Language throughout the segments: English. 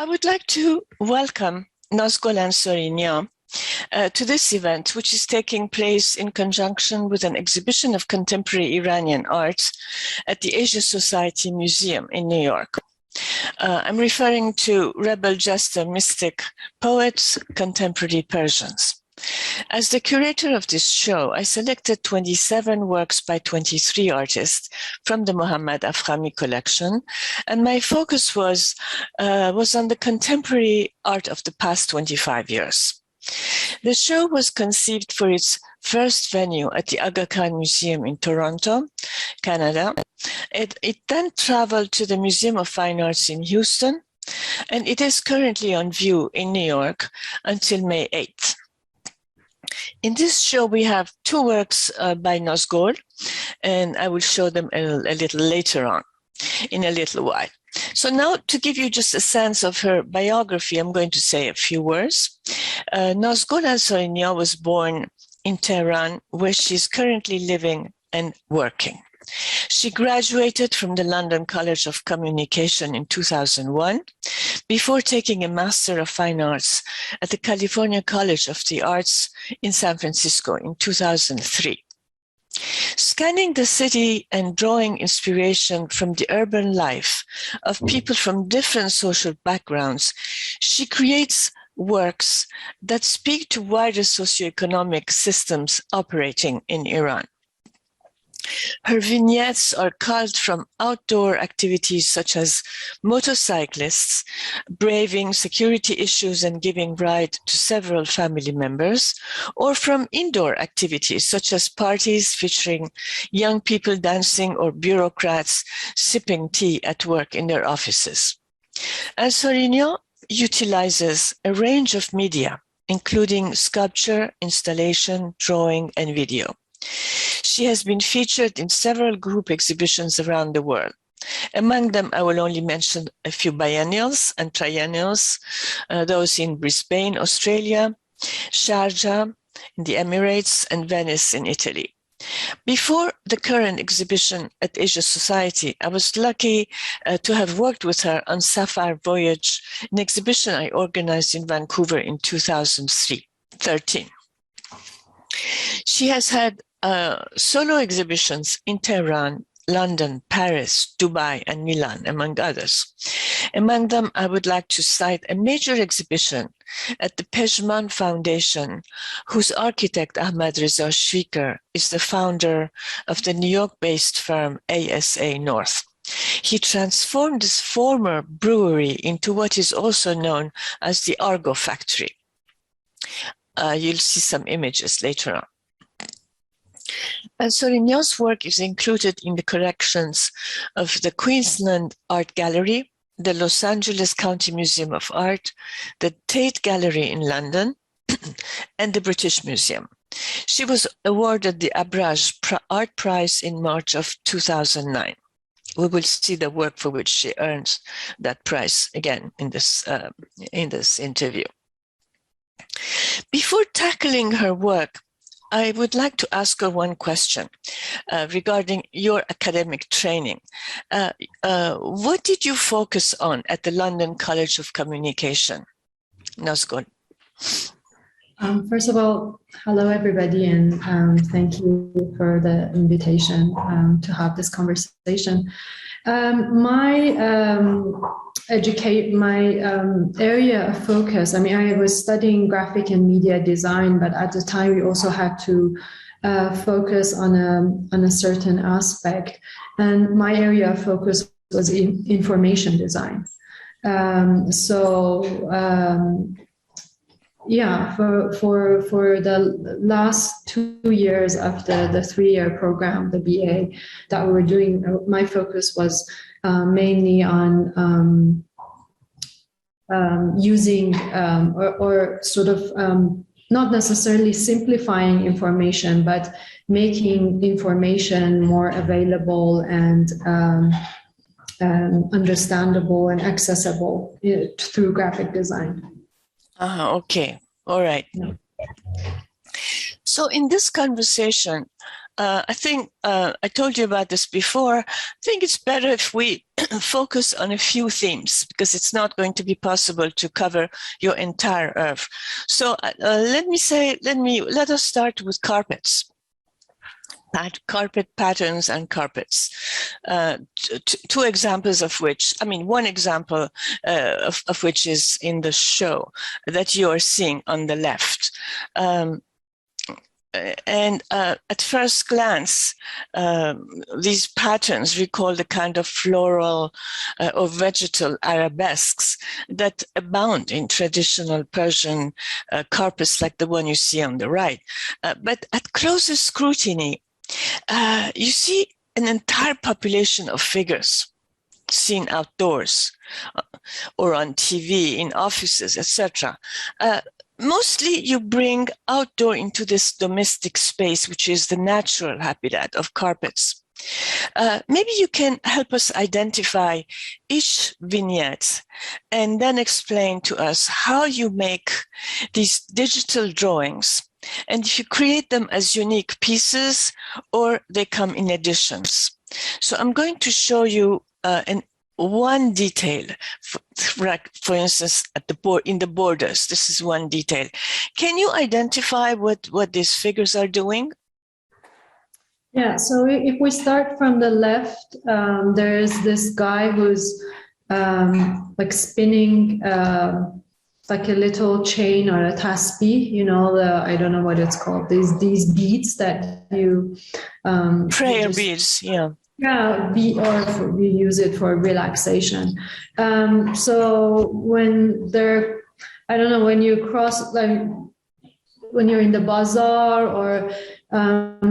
I would like to welcome Nazgol Ansarinia to this event, which is taking place in conjunction with an exhibition of contemporary Iranian art at the Asia Society Museum in New York. I'm referring to rebel Jester, mystic poets, contemporary Persians. As the curator of this show, I selected 27 works by 23 artists from the Mohammed Afkhami Collection, and my focus was on the contemporary art of the past 25 years. The show was conceived for its first venue at the Aga Khan Museum in Toronto, Canada. It then traveled to the Museum of Fine Arts in Houston, and it is currently on view in New York until May 8th. In this show, we have two works by Nazgol, and I will show them a little later on, in a little while. So now, to give you just a sense of her biography, I'm going to say a few words. Nazgol Ansarinia was born in Tehran, where she's currently living and working. She graduated from the London College of Communication in 2001, before taking a Master of Fine Arts at the California College of the Arts in San Francisco in 2003. Scanning the city and drawing inspiration from the urban life of people from different social backgrounds, she creates works that speak to wider socioeconomic systems operating in Iran. Her vignettes are culled from outdoor activities such as motorcyclists braving security issues and giving ride to several family members, or from indoor activities such as parties featuring young people dancing or bureaucrats sipping tea at work in their offices. Ansarinia utilizes a range of media, including sculpture, installation, drawing, and video. She has been featured in several group exhibitions around the world. Among them, I will only mention a few biennials and triennials, those in Brisbane, Australia, Sharjah in the Emirates, and Venice in Italy. Before the current exhibition at Asia Society, I was lucky to have worked with her on Sapphire Voyage, an exhibition I organized in Vancouver in 2013. She has had solo exhibitions in Tehran, London, Paris, Dubai, and Milan, among others. Among them, I would like to cite a major exhibition at the Pejman Foundation, whose architect Ahmad Reza Shviker is the founder of the New York-based firm ASA North. He transformed this former brewery into what is also known as the Argo Factory. You'll see some images later on. Ansarinia's work is included in the collections of the Queensland Art Gallery, the Los Angeles County Museum of Art, the Tate Gallery in London, and the British Museum. She was awarded the Abraj Art Prize in March of 2009. We will see the work for which she earns that prize again in this interview. Before tackling her work, I would like to ask her one question regarding your academic training. What did you focus on at the London College of Communication? Nazgol. First of all, hello everybody, and thank you for the invitation to have this conversation. My area of focus, I was studying graphic and media design, but at the time we also had to focus on a certain aspect, and my area of focus was in information design. For the last 2 years of the 3-year program, the BA that we were doing, my focus was mainly on using or sort of not necessarily simplifying information, but making information more available and understandable and accessible through graphic design. Okay. All right. Yeah. So in this conversation, I think I told you about this before. I think it's better if we focus on a few themes because it's not going to be possible to cover your entire Earth. So let us start with carpets. Carpet patterns and carpets. Two examples of which, one example of which is in the show that you are seeing on the left. At first glance, these patterns recall the kind of floral or vegetal arabesques that abound in traditional Persian carpets like the one you see on the right. But at closer scrutiny, you see an entire population of figures seen outdoors or on TV, in offices, etc. Mostly you bring outdoor into this domestic space, which is the natural habitat of carpets. Maybe you can help us identify each vignette and then explain to us how you make these digital drawings and if you create them as unique pieces or they come in additions. So I'm going to show you one detail, for instance, in the borders. This is one detail. Can you identify what these figures are doing? Yeah, so if we start from the left, there's this guy who's like spinning like a little chain or a tasbih, you know, I don't know what it's called, these beads that you prayer beads, yeah. Yeah, we use it for relaxation. So when when you cross, like when you're in the bazaar, or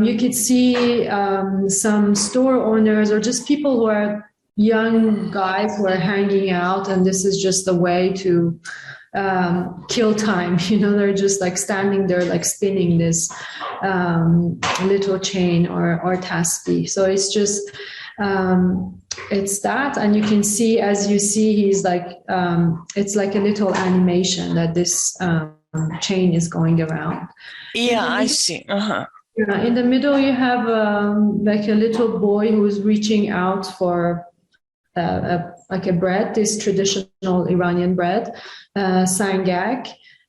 you could see some store owners or just people who are young guys who are hanging out, and this is just a way to kill time. You know, they're just like standing there, like spinning this little chain or tasbih. So it's just it's that, and you can see, as you see, he's like it's like a little animation that this chain is going around. Yeah, I see. In the middle, you have like a little boy who's reaching out for like a bread, this traditional Iranian bread, sangak.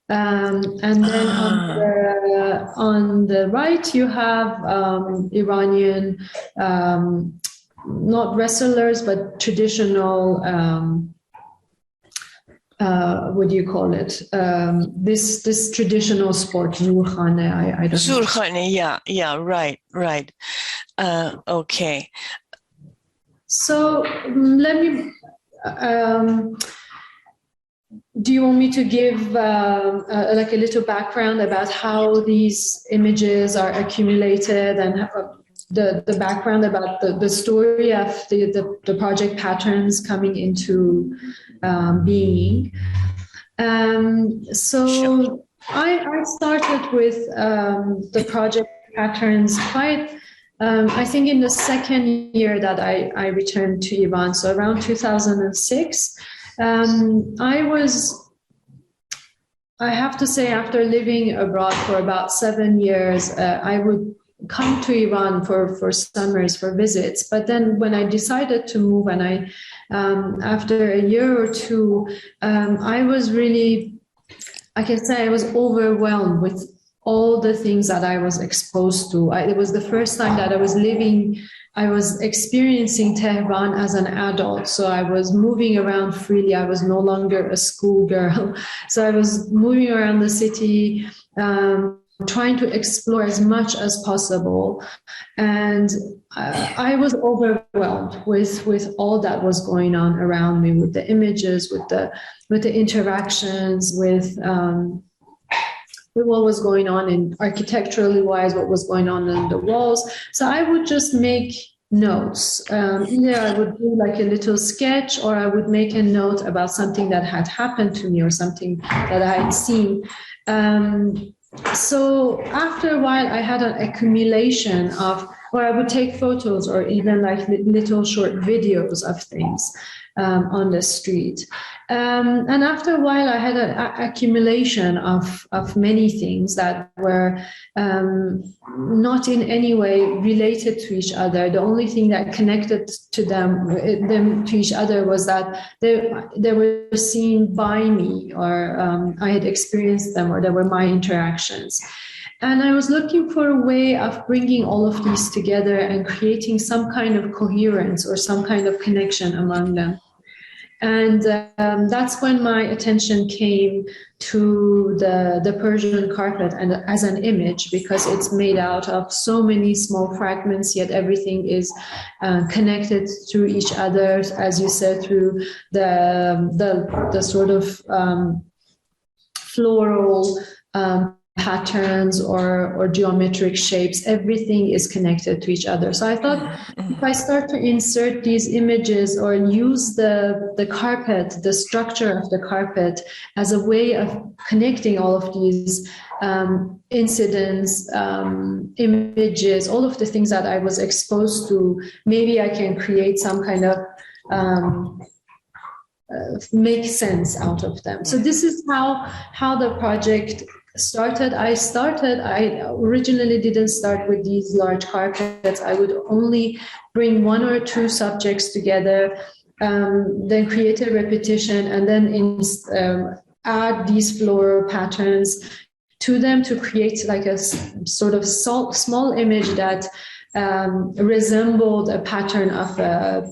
And then on the right, you have Iranian, not wrestlers, but traditional, what do you call it? This traditional sport, Zurkhane, I don't know. Zurkhane, yeah, right. Okay. So let me, do you want me to give like a little background about how these images are accumulated and the background about the story of the project patterns coming into being? So I started with the project patterns quite, I think in the second year that I returned to Iran, so around 2006. I have to say, after living abroad for about 7 years, I would come to Iran for summers, for visits. But then when I decided to move, and after a year or two, I was really, I can say I was overwhelmed with all the things that I was exposed to. It was the first time that I was experiencing Tehran as an adult. So I was moving around freely. I was no longer a schoolgirl. So I was moving around the city, trying to explore as much as possible. And I was overwhelmed with all that was going on around me, with the images, with the interactions, with what was going on in architecturally wise, what was going on in the walls. So I would just make notes. Either I would do like a little sketch, or I would make a note about something that had happened to me or something that I had seen. So after a while, I had an accumulation of, or I would take photos or even like little short videos of things. on the street. And after a while, I had an accumulation of many things that were not in any way related to each other. The only thing that connected to them to each other was that they were seen by me, or I had experienced them, or they were my interactions. And I was looking for a way of bringing all of these together and creating some kind of coherence or some kind of connection among them. And that's when my attention came to the Persian carpet and as an image, because it's made out of so many small fragments, yet everything is connected to each other, as you said, through the sort of floral patterns or geometric shapes. Everything is connected to each other. So I thought, if I start to insert these images or use the carpet, the structure of the carpet, as a way of connecting all of these incidents, images, all of the things that I was exposed to, maybe I can create some kind of make sense out of them. So this is how the project started. I originally didn't start with these large carpets. I would only bring one or two subjects together, then create a repetition, and then add these floral patterns to them to create like a sort of small image that resembled a pattern of a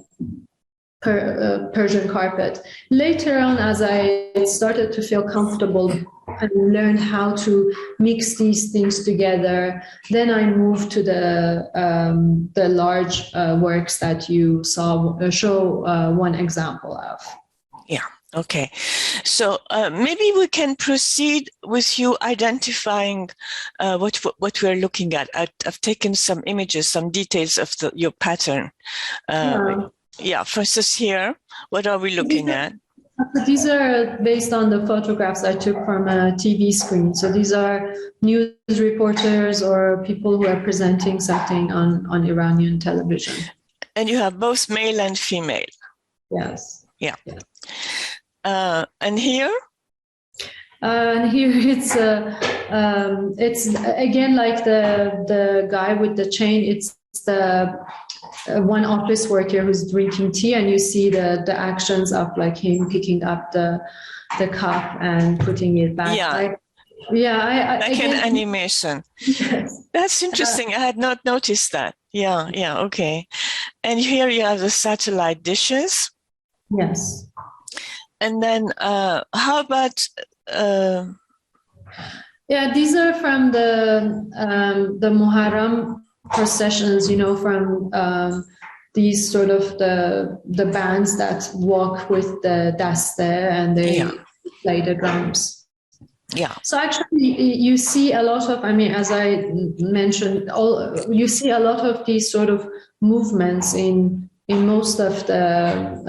Persian carpet. Later on, as I started to feel comfortable and learn how to mix these things together, then I moved to the large works that you show one example of. Yeah. Okay. So maybe we can proceed with you identifying what we're looking at. I've taken some images, some details of your pattern. Yeah, for instance, here, what are we looking at? These are based on the photographs I took from a TV screen. So these are news reporters or people who are presenting something on Iranian television. And you have both male and female. Yes. Yeah. Yes. And here? And here it's again like the guy with the chain. It's the one office worker who's drinking tea, and you see the actions of like him picking up the cup and putting it back. Yeah. Like an animation. Yes. That's interesting. I had not noticed that. Yeah. Okay. And here you have the satellite dishes. Yes. And then how about? These are from the Muharram processions, from these sort of the bands that walk with the daster and they play the drums. Yeah. So actually you see a lot of, as I mentioned, you see a lot of these sort of movements in most of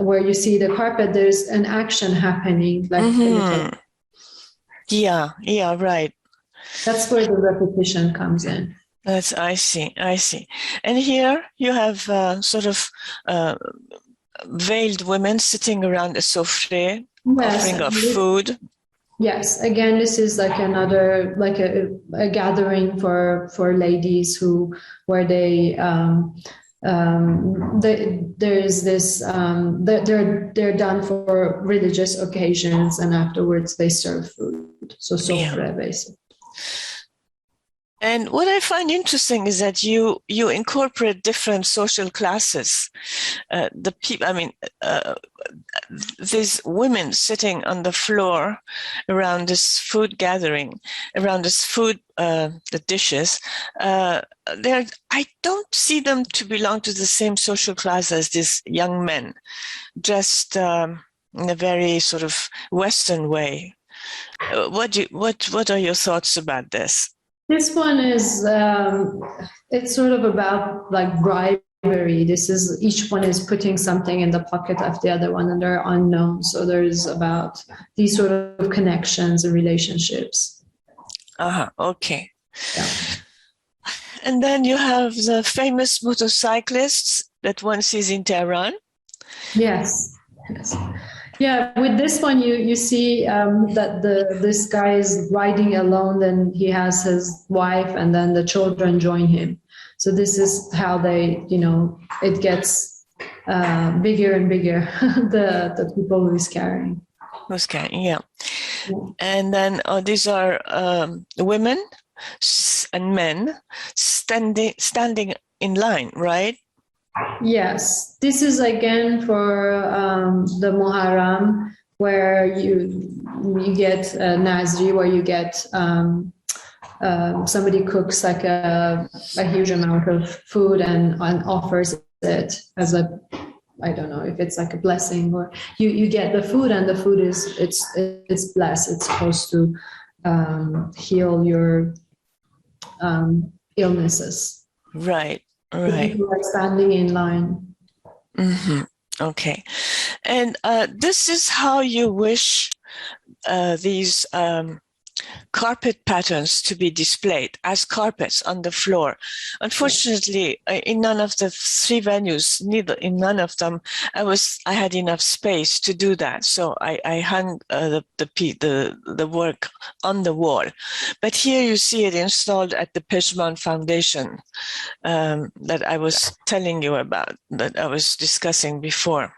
where you see the carpet, there's an action happening. Like Yeah, right. That's where the repetition comes in. I see. And here you have sort of veiled women sitting around a sofre, offering of food. Yes, again, this is like another, like a gathering for ladies where they there is this they're done for religious occasions, and afterwards they serve food. So sofre, basically. And what I find interesting is that you incorporate different social classes. The people, these women sitting on the floor around this food gathering, around this food, the dishes. I don't see them to belong to the same social class as these young men, dressed in a very sort of Western way. What are your thoughts about this? This one is, it's sort of about like bribery. Each one is putting something in the pocket of the other one, and they're unknown. So there's about these sort of connections and relationships. Okay. Yeah. And then you have the famous motorcyclists that one sees in Tehran. Yes. Yes. Yeah, with this one, you see that this guy is riding alone, then he has his wife, and then the children join him. So this is how they, it gets bigger and bigger, the people who is carrying. Who's carrying, yeah. And then these are women and men standing in line, right? Yes, this is again for the Muharram, where you get Nazri, where you get somebody cooks like a huge amount of food and offers it as a, I don't know if it's like a blessing, or you get the food, and the food it's blessed. It's supposed to heal your illnesses. Right. Right. People are standing in line. Mm-hmm. Okay. And this is how you wish these carpet patterns to be displayed as carpets on the floor. Unfortunately, in none of the three venues, in none of them, I had enough space to do that. So I hung the work on the wall. But here you see it installed at the Pejman Foundation that I was telling you about, that I was discussing before.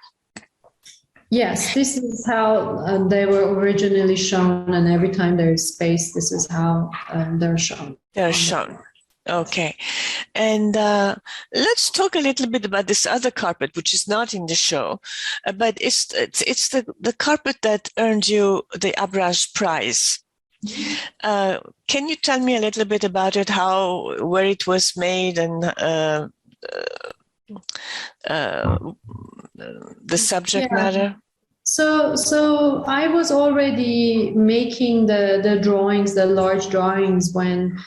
Yes, this is how they were originally shown, and every time there is space, this is how they're shown. They're shown. Okay. And let's talk a little bit about this other carpet, which is not in the show, but it's the carpet that earned you the Abraj Prize. Can you tell me a little bit about it, where it was made, and the subject matter? So I was already making the drawings, the large drawings, when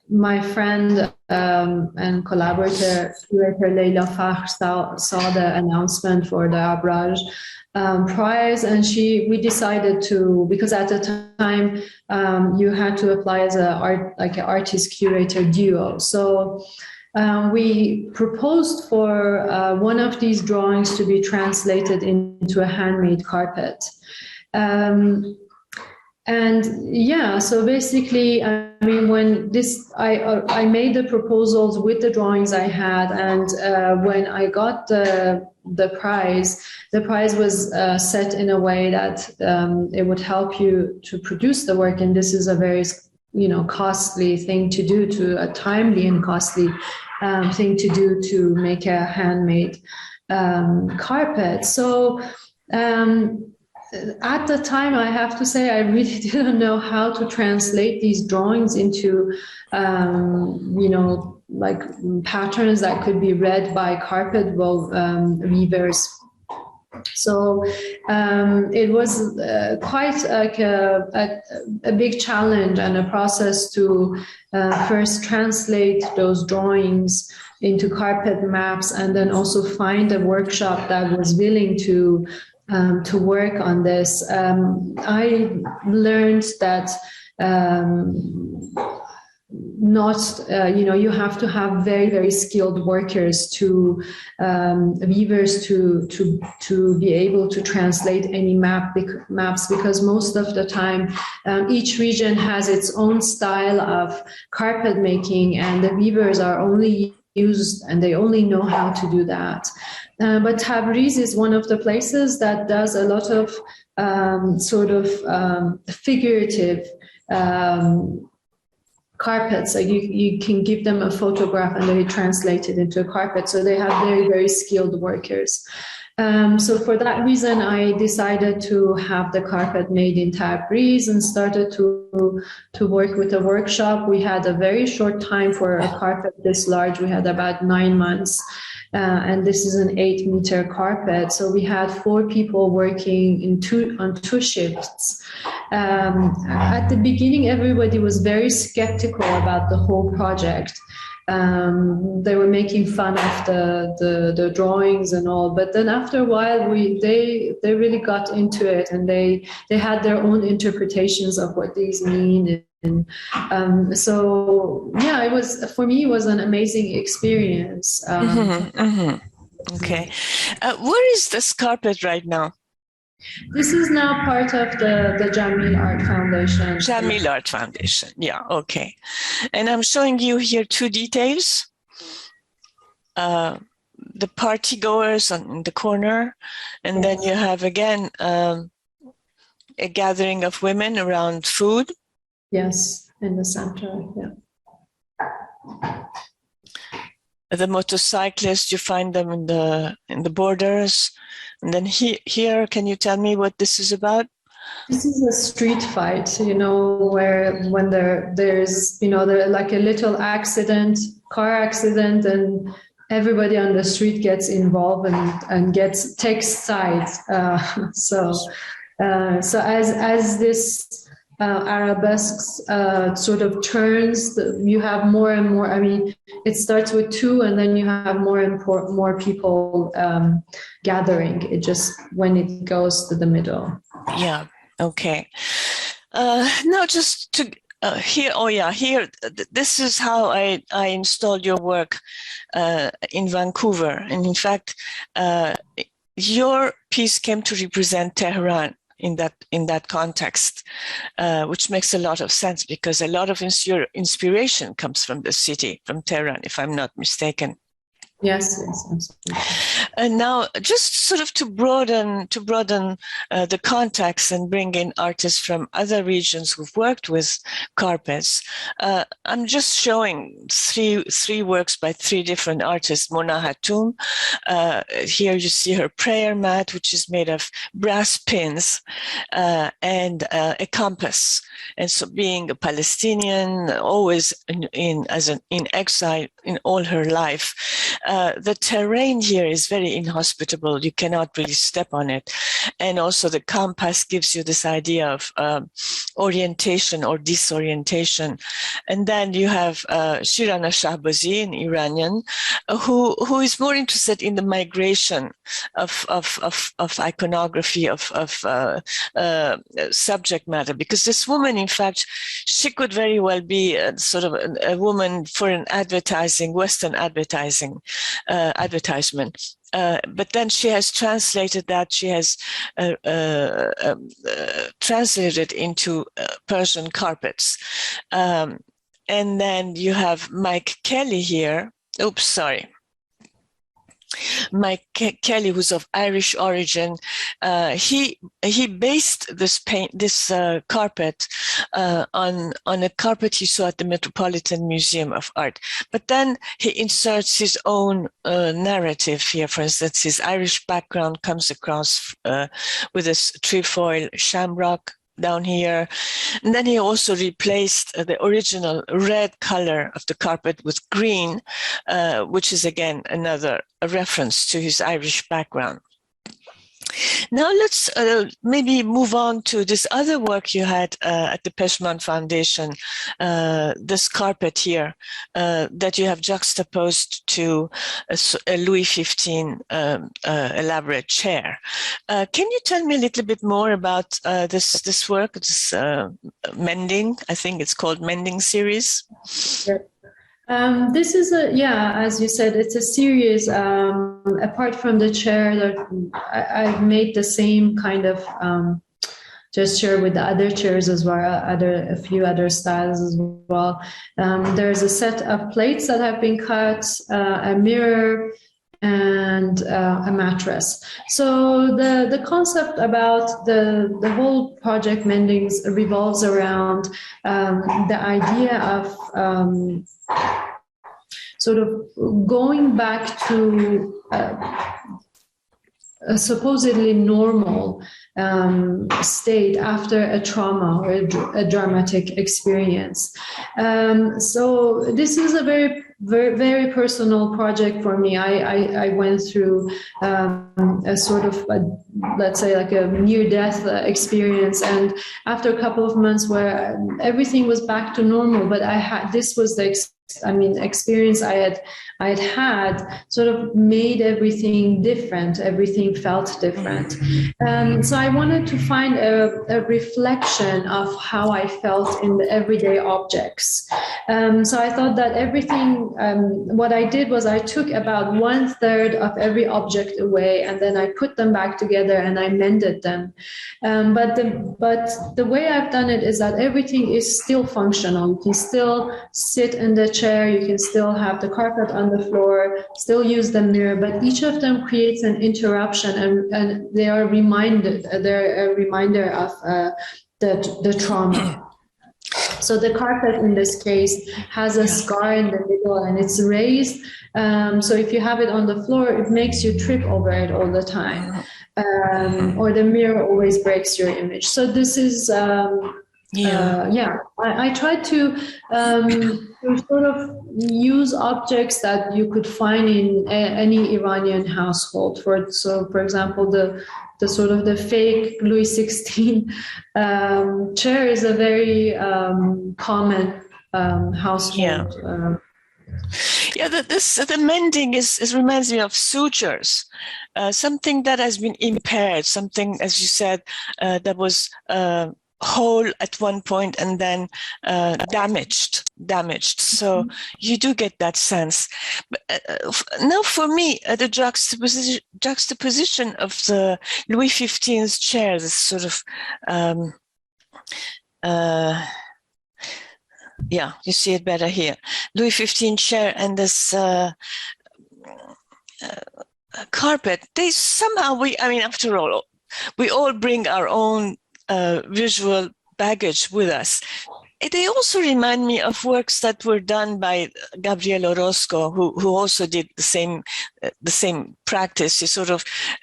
my friend and collaborator, curator Leila Fakhr saw the announcement for the Abraj prize, and we decided to, because at the time you had to apply as an artist curator duo. So we proposed for one of these drawings to be translated into a handmade carpet. And yeah, so basically, I mean, when I made the proposals with the drawings I had, and when I got the prize was set in a way that it would help you to produce the work, and this is a very costly thing to do, a timely and costly thing to do to make a handmade carpet. So at the time, I have to say, I really didn't know how to translate these drawings into, like patterns that could be read by carpet weavers. So it was quite like a big challenge and a process to first translate those drawings into carpet maps, and then also find a workshop that was willing to work on this. I learned that you have to have very, very skilled workers, weavers to be able to translate any maps, because most of the time each region has its own style of carpet making, and the weavers are only used and they only know how to do that. But Tabriz is one of the places that does a lot of figurative carpets. Like you can give them a photograph and they translate it into a carpet. So they have very, very skilled workers. So for that reason, I decided to have the carpet made in Tabriz and started to work with a workshop. We had a very short time for a carpet this large. We had about 9 months. And this is an 8-meter carpet. So we had 4 people working on 2 shifts. At the beginning, everybody was very skeptical about the whole project. They were making fun of the drawings and all, but then after a while, they really got into it, and they had their own interpretations of what these mean. And so yeah, for me it was an amazing experience. Okay. Where is this carpet right now? This is now part of the Jamil Art Foundation. Jamil Art Foundation. Yeah, okay. And I'm showing you here two details. The party goers in the corner, and then you have again a gathering of women around food. Yes, in the center, yeah. The motorcyclists, you find them in the borders. And then here, can you tell me what this is about? This is a street fight, you know, where when there's, you know, like a little car accident, and everybody on the street gets involved and takes sides. So as this arabesque sort of turns, you have more and more. I mean, it starts with two, and then you have more people gathering. It just when it goes to the middle. Yeah. Okay. Now, just to here. Oh, yeah. Here, this is how I installed your work in Vancouver, and in fact, your piece came to represent Tehran in that context, which makes a lot of sense because a lot of inspiration comes from the city, from Tehran, if I'm not mistaken. Yes, absolutely. And now, just sort of to broaden the context and bring in artists from other regions who've worked with carpets, I'm just showing three works by three different artists. Mona Hatoum, here you see her prayer mat, which is made of brass pins and a compass. And so, being a Palestinian, always in exile in all her life. The terrain here is very inhospitable. You cannot really step on it. And also the compass gives you this idea of orientation or disorientation. And then you have Shirana Shahbazi, an Iranian, who is more interested in the migration of iconography, of subject matter. Because this woman, in fact, she could very well be sort of a woman for an Western advertisement. But then she has translated that. She has translated into Persian carpets. And then you have Mike Kelly here. Oops, sorry. Mike Kelly, who's of Irish origin, he based this carpet on a carpet he saw at the Metropolitan Museum of Art. But then he inserts his own narrative here. For instance, his Irish background comes across with this trefoil shamrock down here. And then he also replaced the original red color of the carpet with green, which is again a reference to his Irish background. Now let's maybe move on to this other work you had at the Peshman Foundation, this carpet here that you have juxtaposed to a Louis XV elaborate chair. Can you tell me a little bit more about this work, this Mending? I think it's called Mending series. Sure. This is as you said, it's a series. Apart from the chair, that I've made the same kind of gesture with the other chairs as well, a few other styles as well. There's a set of plates that have been cut, a mirror, and a mattress. So the concept about the whole project Mendings revolves around the idea of sort of going back to a supposedly normal state after a trauma or a dramatic experience. So this is a very, very, very personal project for me. I went through a sort of, let's say, like a near-death experience, and after a couple of months where everything was back to normal, but this was the experience I had sort of made everything different. Everything felt different. So I wanted to find a reflection of how I felt in the everyday objects. So I thought that everything, what I did was I took about 1/3 of every object away, and then I put them back together and I mended them. But the way I've done it is that everything is still functional. You can still sit in the chair, you can still have the carpet on the floor, still use the mirror, but each of them creates an interruption, and they are reminded, they're a reminder of the trauma. So the carpet in this case has a scar in the middle and it's raised. So if you have it on the floor, it makes you trip over it all the time. Or the mirror always breaks your image. So this is, I tried to sort of use objects that you could find in any Iranian household. For example, the sort of the fake Louis XVI chair is a very common household. The mending reminds me of sutures, something that has been impaired, something, as you said, that was whole at one point and then damaged. So you do get that sense. But, now for me, the juxtaposition of the Louis XV's chair, this sort of you see it better here. Louis XV chair and this carpet, they somehow, after all, we all bring our own visual baggage with us. They also remind me of works that were done by Gabriel Orozco, who also did the same practice.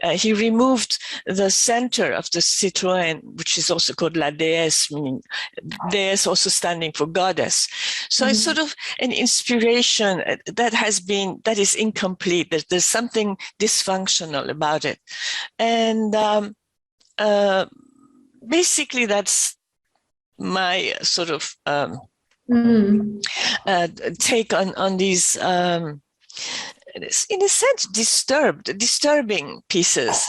He removed the center of the Citroën, which is also called La Déesse, meaning déesse also standing for goddess. So it's sort of an inspiration that is incomplete. There's something dysfunctional about it, and basically that's my sort of take on these, in a sense, disturbing pieces.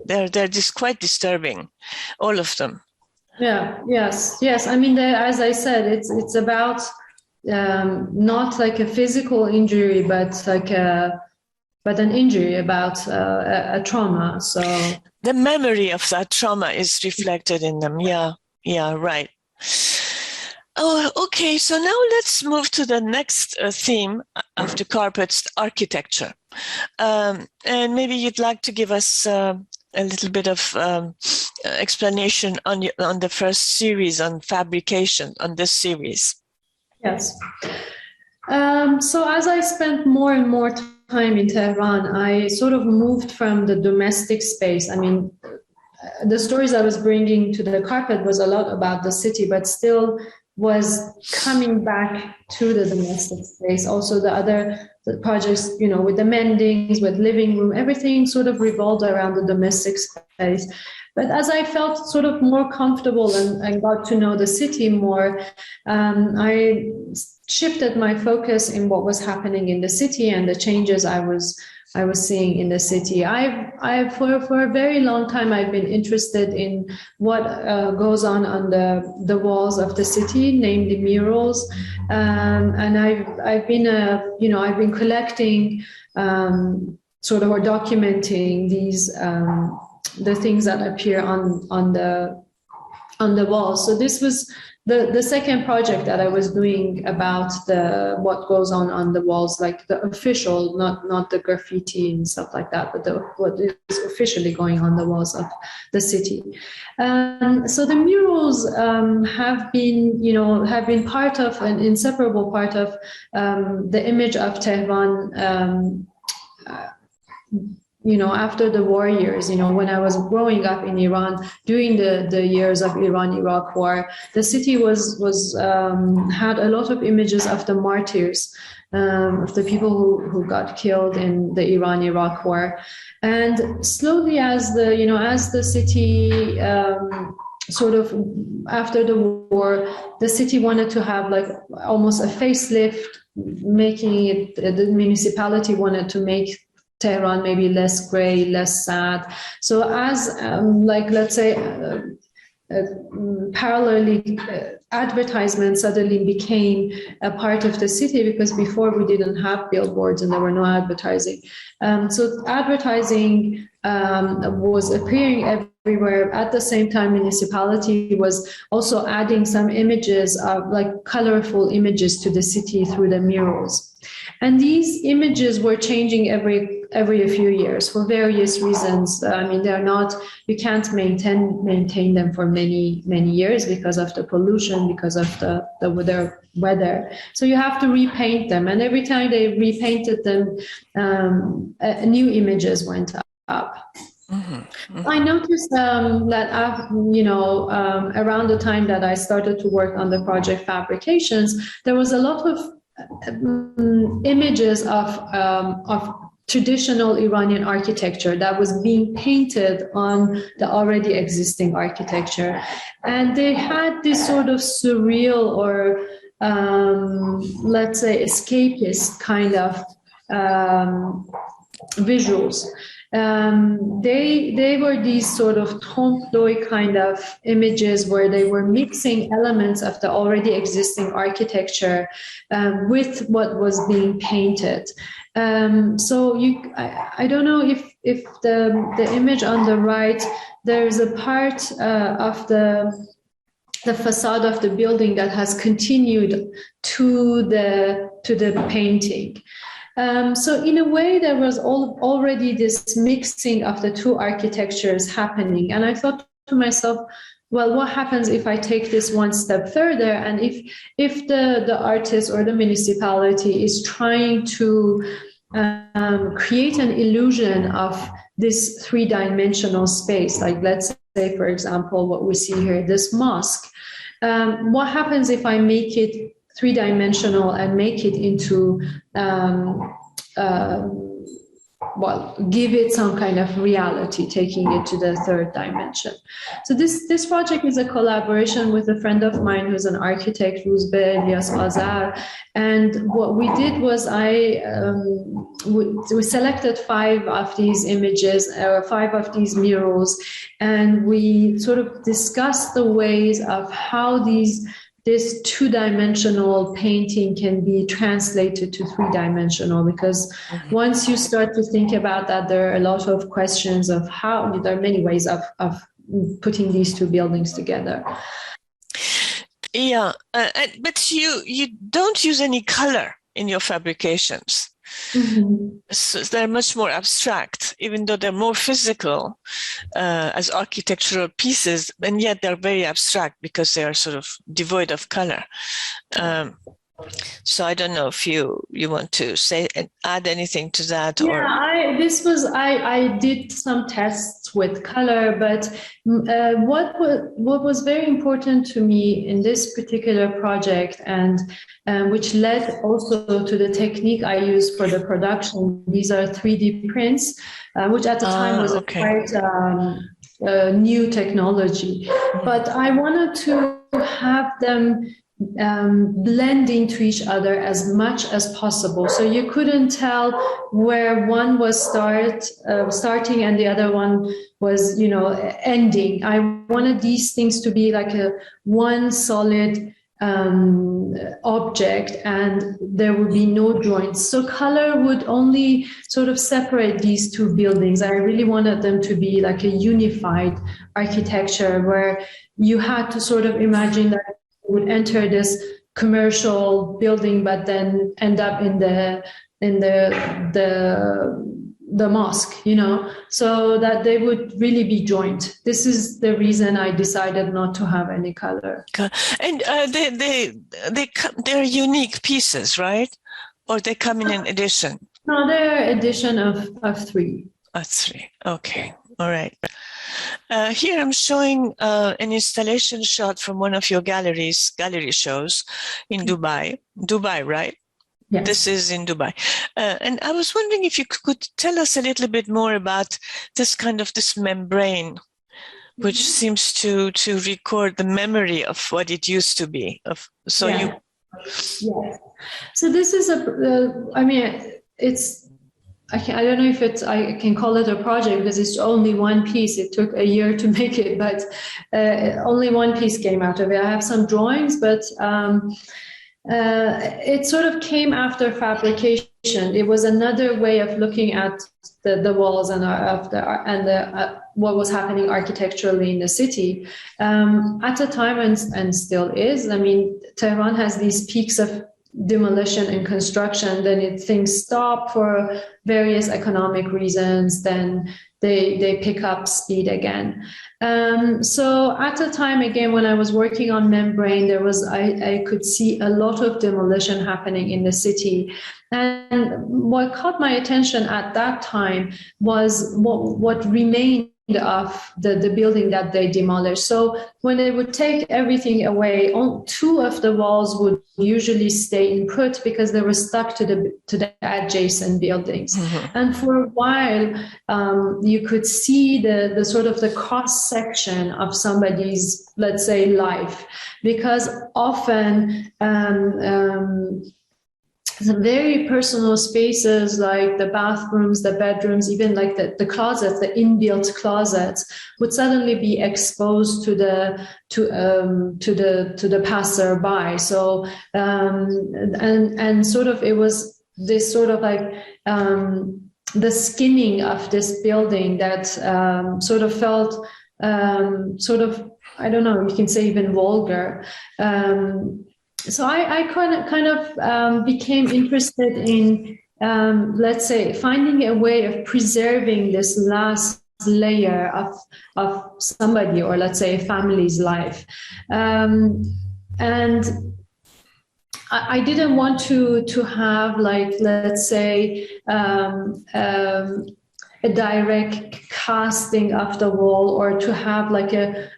They're just quite disturbing, all of them. Yes. As I said, it's about not like a physical injury, but an injury, about a trauma. So the memory of that trauma is reflected in them. Yeah, right. Oh, okay. So now let's move to the next theme of the carpets, architecture. And maybe you'd like to give us a little bit of explanation on the first series on fabrication, on this series. Yes. So as I spent more and more time in Tehran, I sort of moved from the domestic space. The stories I was bringing to the carpet was a lot about the city, but still was coming back to the domestic space. Also the projects, with the mendings, with living room, everything sort of revolved around the domestic space. But as I felt sort of more comfortable and got to know the city more, I shifted my focus in what was happening in the city and the changes I was seeing in the city. I've for a very long time, I've been interested in what goes on the walls of the city, namely murals, and I've been collecting or documenting these the things that appear on the walls. So this was the second project that I was doing about what goes on the walls, like the official, not the graffiti and stuff like that, but what is officially going on the walls of the city. So the murals have been part of, an inseparable part of the image of Tehran. After the war years, when I was growing up in Iran during the years of Iran-Iraq war, the city had a lot of images of the martyrs, of the people who got killed in the Iran-Iraq war. And slowly, as the city sort of after the war, the city wanted to have like almost a facelift, making it, the municipality wanted to make Tehran maybe less gray, less sad. So as like, let's say, parallelly, advertisement suddenly became a part of the city, because before we didn't have billboards and there were no advertising. So advertising was appearing everywhere. At the same time, municipality was also adding some images of like colorful images to the city through the murals. And these images were changing every few years for various reasons. I mean, they're not, you can't maintain them for many years because of the pollution, because of the weather. So you have to repaint them, and every time they repainted them, new images went up. Mm-hmm. Mm-hmm. I noticed that around the time that I started to work on the project Fabrications, there was a lot of images of traditional Iranian architecture that was being painted on the already existing architecture. And they had this sort of surreal or, let's say, escapist kind of visuals. They were these sort of tomboy kind of images where they were mixing elements of the already existing architecture with what was being painted. So I don't know if the image on the right, there's a part of the facade of the building that has continued to the painting. So in a way, there was already this mixing of the two architectures happening. And I thought to myself, well, what happens if I take this one step further? And if the artist or the municipality is trying to create an illusion of this three-dimensional space, like let's say, for example, what we see here, this mosque, what happens if I make it three-dimensional and make it into, give it some kind of reality, taking it to the third dimension. So this project is a collaboration with a friend of mine who's an architect, Rouzbeh Elias Azar. And what we did was we selected 5 of these images, 5 of these murals, and we sort of discussed the ways of how this two-dimensional painting can be translated to three-dimensional, because once you start to think about that, there are a lot of questions of how, there are many ways of putting these two buildings together. Yeah, but you don't use any color in your fabrications. Mm-hmm. So they're much more abstract, even though they're more physical as architectural pieces, and yet they're very abstract because they are sort of devoid of color. So I don't know if you want to say and add anything to that. Yeah, I did some tests with color, but what was very important to me in this particular project, and which led also to the technique I used for the production. These are 3D prints, which at the time was quite new technology, but I wanted to have them blend into each other as much as possible, so you couldn't tell where one was starting and the other one was, ending. I wanted these things to be like one solid object, and there would be no joints. So color would only sort of separate these two buildings. I really wanted them to be like a unified architecture where you had to sort of imagine that would enter this commercial building, but then end up in the mosque, so that they would really be joined. This is the reason I decided not to have any color. And they're unique pieces, right? Or they come in an edition? No, they're edition of 3. 3. Okay. All right. Here I'm showing an installation shot from one of your gallery shows in Dubai. Dubai, right? Yes. This is in Dubai. And I was wondering if you could tell us a little bit more about this membrane which seems to record the memory of what it used to be. Yes. So this is I mean, it's, I don't know if I can call it a project because it's only one piece. It took a year to make it, but only one piece came out of it. I have some drawings, but it sort of came after fabrication. It was another way of looking at the walls and what was happening architecturally in the city at the time, and still is. I mean, Tehran has these peaks of demolition and construction, then things stop for various economic reasons, then they pick up speed again. So at the time, again, when I was working on Membrane, I could see a lot of demolition happening in the city. And what caught my attention at that time was what remained of the building that they demolished. So when they would take everything away, two of the walls would usually stay in put because they were stuck to the adjacent buildings. Mm-hmm. And for a while, you could see the sort of the cross section of somebody's, let's say, life, because often the very personal spaces like the bathrooms, the bedrooms, even like the closets, the inbuilt closets, would suddenly be exposed to the passerby. So and sort of, it was this sort of like the skinning of this building that sort of felt sort of, I don't know, you can say even vulgar. So I kind of became interested in, let's say, finding a way of preserving this last layer of somebody, or let's say a family's life. And I didn't want to have, like, let's say, a direct casting of the wall, or to have like a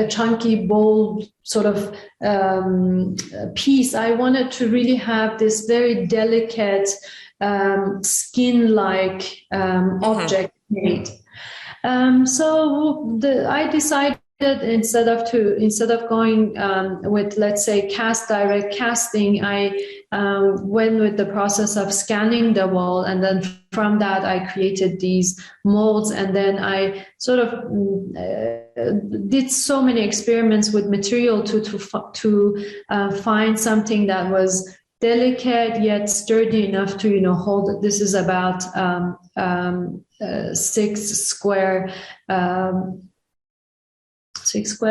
chunky, bold sort of piece. I wanted to really have this very delicate skin-like object made. So I decided, instead of going with, let's say, direct casting, I went with the process of scanning the wall, and then from that I created these molds, and then I sort of did so many experiments with material to find something that was delicate yet sturdy enough to hold it. This is about 6 square. It's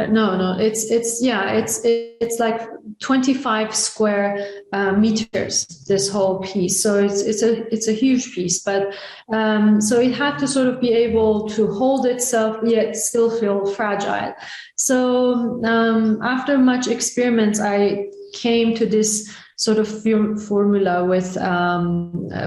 like 25 square meters, this whole piece. So it's a huge piece, but so it had to sort of be able to hold itself yet still feel fragile. So after much experiments, I came to this sort of formula with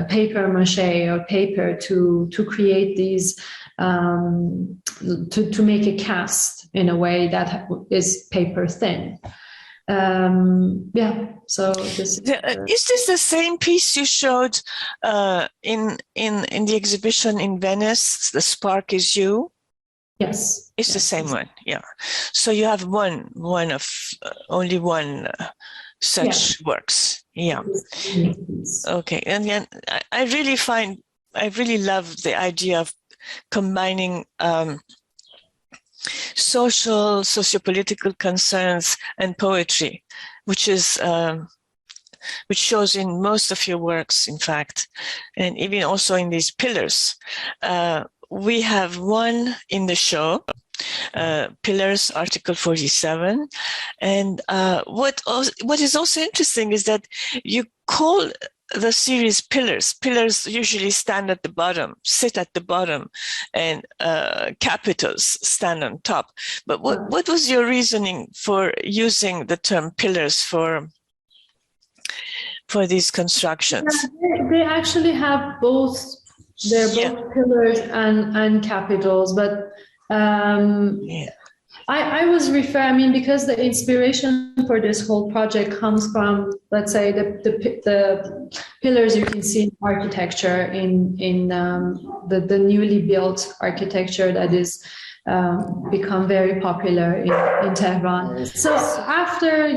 paper mache or paper to create these, to make a cast in a way that is paper thin. So this is this the same piece you showed in the exhibition in Venice? The Spark Is You. Yes, it's the same one. Yeah. So you have only one such works. Yeah. Okay. And then I really love the idea of combining sociopolitical concerns and poetry, which shows in most of your works, in fact, and even also in these pillars. We have one in the show, Pillars, Article 47. And what is also interesting is that you call the series pillars. Pillars usually stand at the bottom, sit at the bottom, and capitals stand on top. But what was your reasoning for using the term pillars for these constructions? Yeah, they actually have both. They're both pillars and capitals, but I was because the inspiration for this whole project comes from, let's say, the pillars you can see in architecture, in the newly built architecture that is become very popular in Tehran. So after,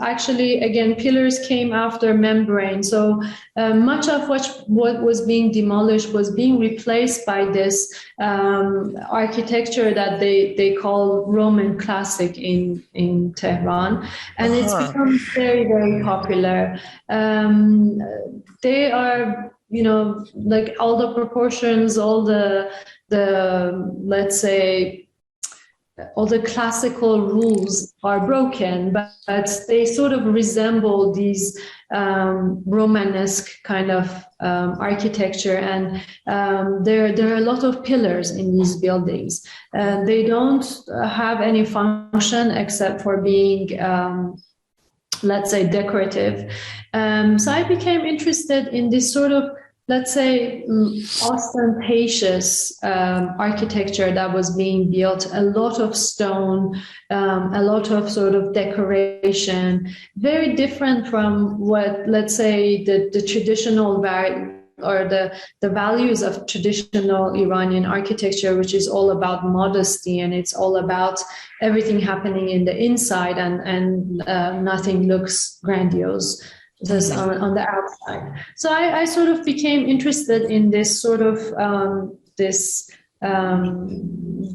actually, again, pillars came after membrane. So much of what was being demolished was being replaced by this architecture that they call Roman classic in Tehran. And it's become very, very popular. They are, like all the proportions, all the let's say, all the classical rules are broken, but they sort of resemble these Romanesque kind of architecture. And there are a lot of pillars in these buildings. They don't have any function except for being let's say decorative. So I became interested in this sort of, let's say, ostentatious architecture that was being built, a lot of stone, a lot of sort of decoration, very different from what, let's say, the traditional or the values of traditional Iranian architecture, which is all about modesty, and it's all about everything happening in the inside, and nothing looks grandiose on the outside. So I sort of became interested in this sort of this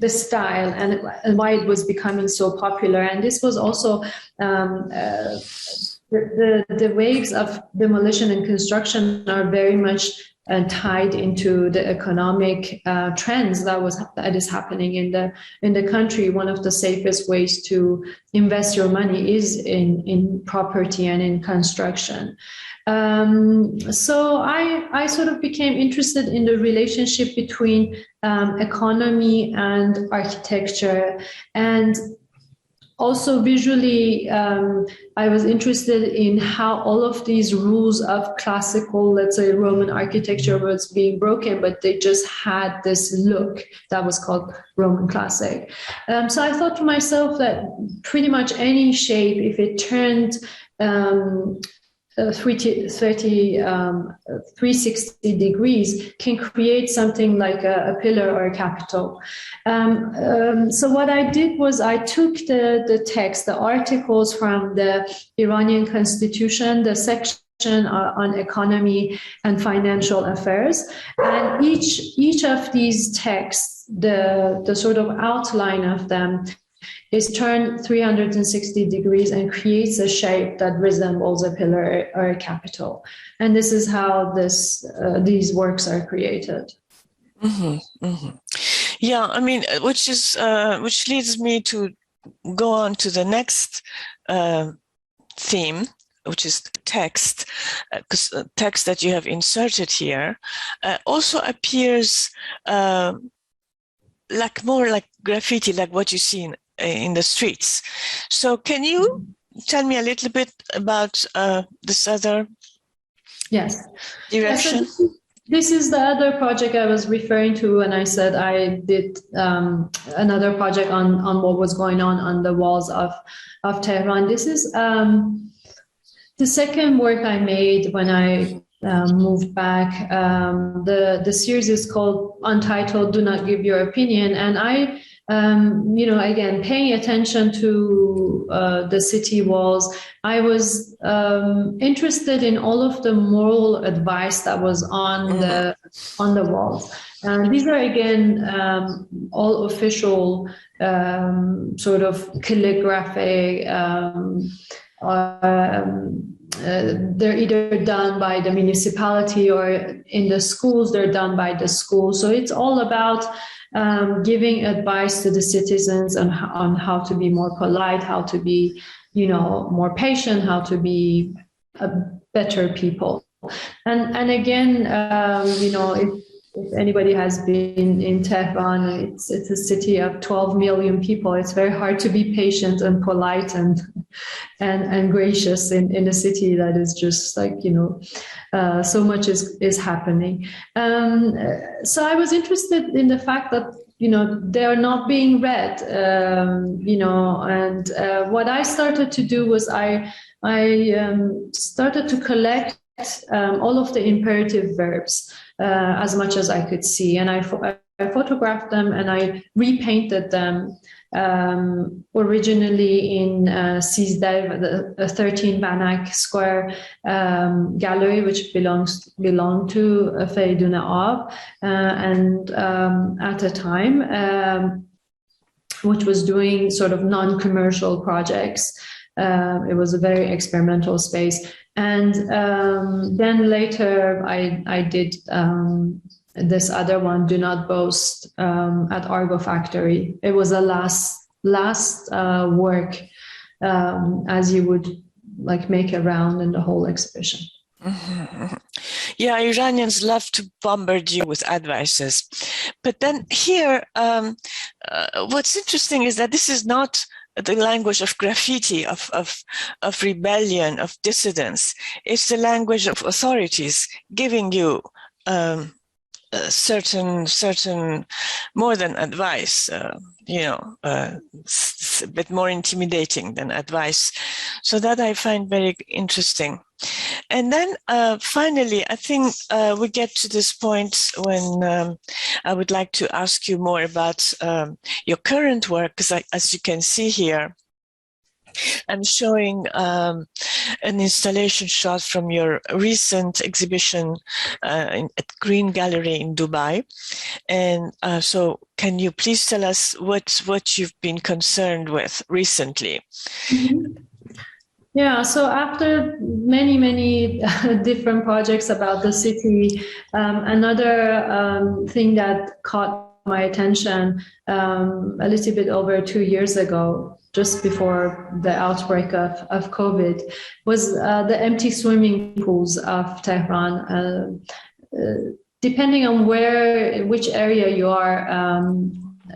style and why it was becoming so popular. And this was also the waves of demolition and construction are very much tied into the economic trends that is happening in the country. One of the safest ways to invest your money is in property and in construction. So I sort of became interested in the relationship between economy and architecture, and also visually, I was interested in how all of these rules of classical, let's say, Roman architecture was being broken, but they just had this look that was called Roman classic. So I thought to myself that pretty much any shape, if it turned 360 degrees, can create something like a pillar or a capital. So what I did was I took the text, the articles from the Iranian constitution, the section on economy and financial affairs, and each of these texts, the sort of outline of them is turned 360 degrees and creates a shape that resembles a pillar or a capital. And this is how these works are created. Mm-hmm, mm-hmm. Yeah, I mean, which leads me to go on to the next theme, which is text, because text that you have inserted here also appears more like graffiti, like what you see in the streets. So can you tell me a little bit about this other direction? Yeah, so this is the other project I was referring to when I said I did another project on what was going on the walls of Tehran. This is the second work I made when I moved back. The series is called Untitled, Do Not Give Your Opinion. And I, again, paying attention to the city walls, I was interested in all of the moral advice that was on the walls. And these are, again, all official sort of calligraphy. They're either done by the municipality or in the schools, they're done by the school. So it's all about giving advice to the citizens on how to be more polite, how to be, more patient, how to be better people. And again, if anybody has been in Tehran, it's a city of 12 million people. It's very hard to be patient and polite and gracious in a city that is just like, so much is happening. So I was interested in the fact that, they are not being read, and what I started to do was I started to collect all of the imperative verbs as much as I could see. And I photographed them and I repainted them originally in 13 Banak Square gallery, which belonged to Feridun Ab, and at a time which was doing sort of non-commercial projects. It was a very experimental space. And then later I did this other one, Do Not Boast, at Argo Factory. It was a last work, as you would like make a round in the whole exhibition. Mm-hmm. Yeah, Iranians love to bombard you with advices. But then here, what's interesting is that this is not the language of graffiti, of rebellion, of dissidence. It's the language of authorities giving you certain more than advice, it's a bit more intimidating than advice. So that I find very interesting. And then finally, I think we get to this point when I would like to ask you more about your current work, because as you can see here, I'm showing an installation shot from your recent exhibition at Green Gallery in Dubai. And so can you please tell us what you've been concerned with recently? Mm-hmm. Yeah, so after many different projects about the city, another thing that caught my attention a little bit over 2 years ago, just before the outbreak of COVID, was the empty swimming pools of Tehran. Depending on which area you are,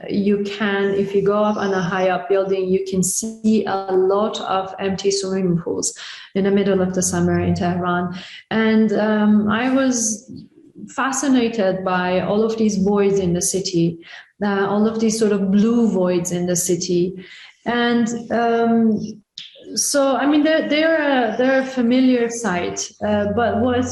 you can, if you go up on a high up building, you can see a lot of empty swimming pools in the middle of the summer in Tehran. And I was fascinated by all of these voids in the city, all of these sort of blue voids in the city. And so, I mean, they're a familiar sight, but what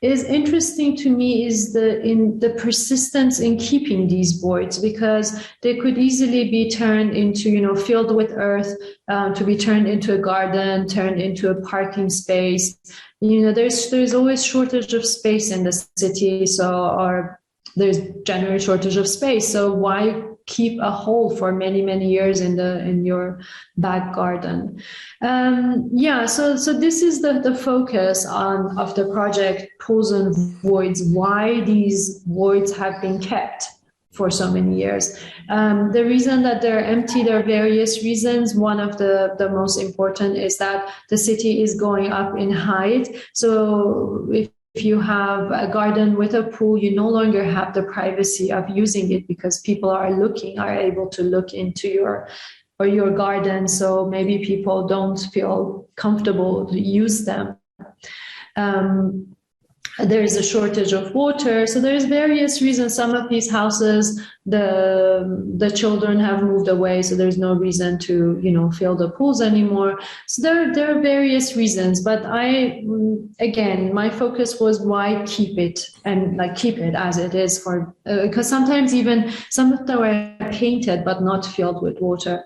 is interesting to me is the persistence in keeping these voids, because they could easily be turned into, filled with earth, to be turned into a garden, turned into a parking space. There's always shortage of space in the city, or there's generally shortage of space. So why keep a hole for many years in your back garden? So this is the focus of the project, Pools and Voids, why these voids have been kept for so many years. The reason that they're empty, there are various reasons. One of the most important is that the city is going up in height. So if you have a garden with a pool, you no longer have the privacy of using it, because people are able to look into your garden. So maybe people don't feel comfortable to use them. There is a shortage of water. So there's various reasons. Some of these houses, the children have moved away, so there's no reason to, fill the pools anymore. So there are various reasons, but my focus was why keep it, and keep it as it is, because sometimes even some of them were painted, but not filled with water.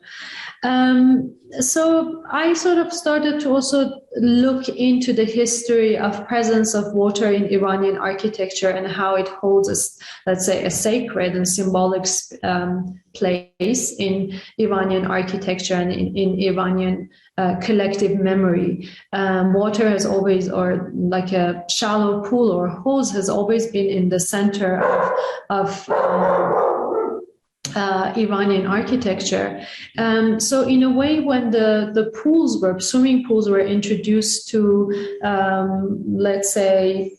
So I sort of started to also look into the history of presence of water in Iranian architecture and how it holds, let's say, a sacred and symbolic place in Iranian architecture and in Iranian collective memory. Water has always, or like a shallow pool or hose, has always been in the center of Iranian architecture. So in a way, when the swimming pools were introduced to, let's say,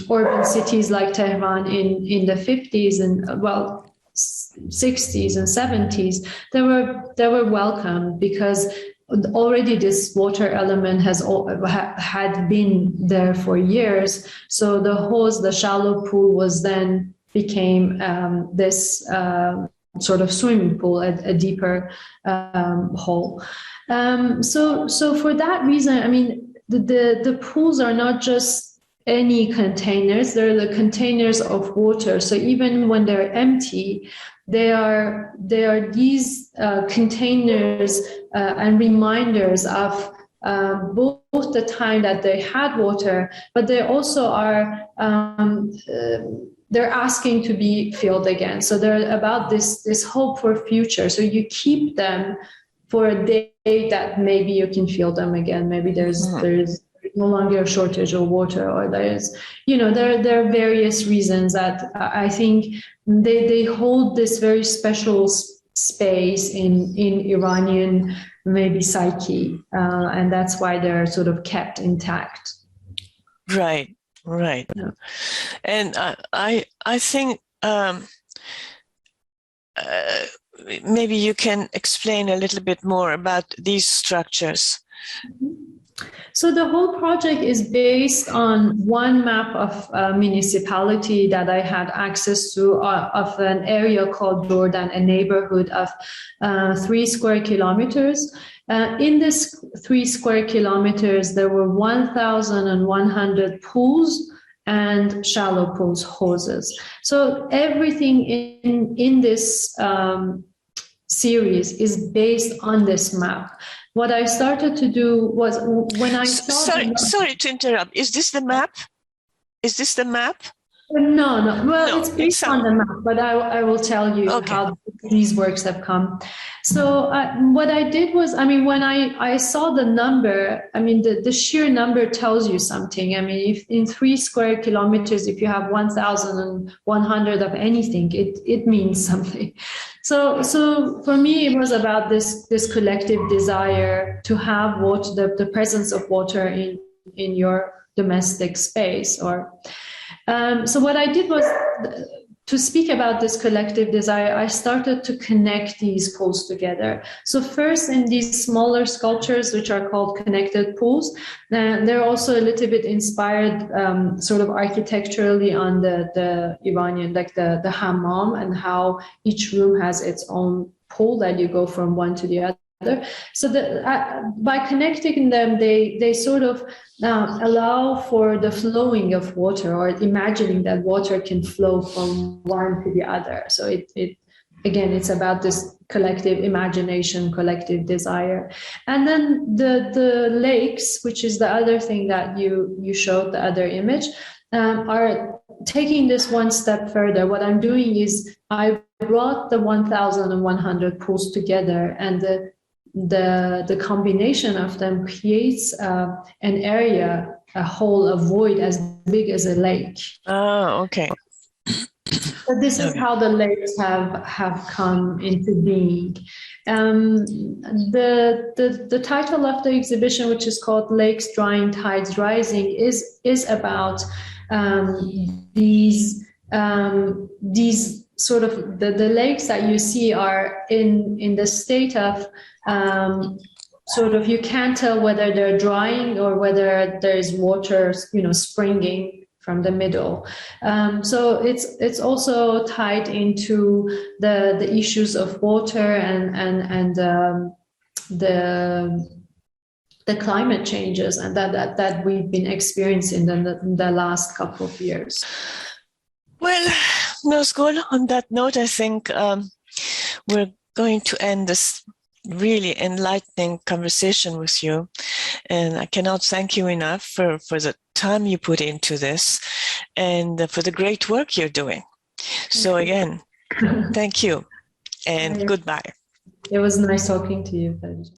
urban cities like Tehran in the 50s and 60s and 70s, they were welcomed, because already this water element had been there for years. So the shallow pool became this sort of swimming pool, a deeper hole. So for that reason, I mean, the pools are not just any containers. They're the containers of water. So even when they're empty, they are these containers and reminders of both the time that they had water, but they also are they're asking to be filled again. So they're about this hope for future. So you keep them for a day that maybe you can fill them again. Maybe there's no longer a shortage of water, or there's, there are various reasons that I think they hold this very special space in Iranian maybe psyche, and that's why they're sort of kept intact. Right. Yeah. And I think maybe you can explain a little bit more about these structures. So the whole project is based on one map of a municipality that I had access to, of an area called Jordan, a neighborhood of 3 square kilometers. In this 3 square kilometers, there were 1,100 pools and shallow pools, houses. So everything in this series is based on this map. What I started to do was when I saw sorry to interrupt. Is this the map? No. Well, it's based on the map, but I will tell you how these works have come. So what I did was, when I saw the number, the sheer number tells you something. If in 3 square kilometers, if you have 1,100 of anything, it means something. So for me, it was about this collective desire to have water, the presence of water in your domestic space. So what I did was, to speak about this collective desire, I started to connect these pools together. So first, in these smaller sculptures, which are called connected pools, they're also a little bit inspired sort of architecturally on the Iranian, like the hammam, and how each room has its own pool that you go from one to the other. So by connecting them, they sort of allow for the flowing of water, or imagining that water can flow from one to the other. So it's about this collective imagination, collective desire. And then the lakes, which is the other thing that you showed, the other image, are taking this one step further. What I'm doing is I brought the 1,100 pools together, and the combination of them creates an area, a hole, a void as big as a lake. Oh, okay. So this is how the lakes have come into being. The title of the exhibition, which is called Lakes Drying, Tides Rising, is about these sort of the lakes that you see are in the state of sort of, you can't tell whether they're drying or whether there's water, springing from the middle. So it's also tied into the issues of water and the climate changes and that we've been experiencing in the last couple of years. Well, Nazgol, on that note, I think we're going to end this really enlightening conversation with you. And I cannot thank you enough for the time you put into this and for the great work you're doing. So again, thank you and goodbye. It was nice talking to you.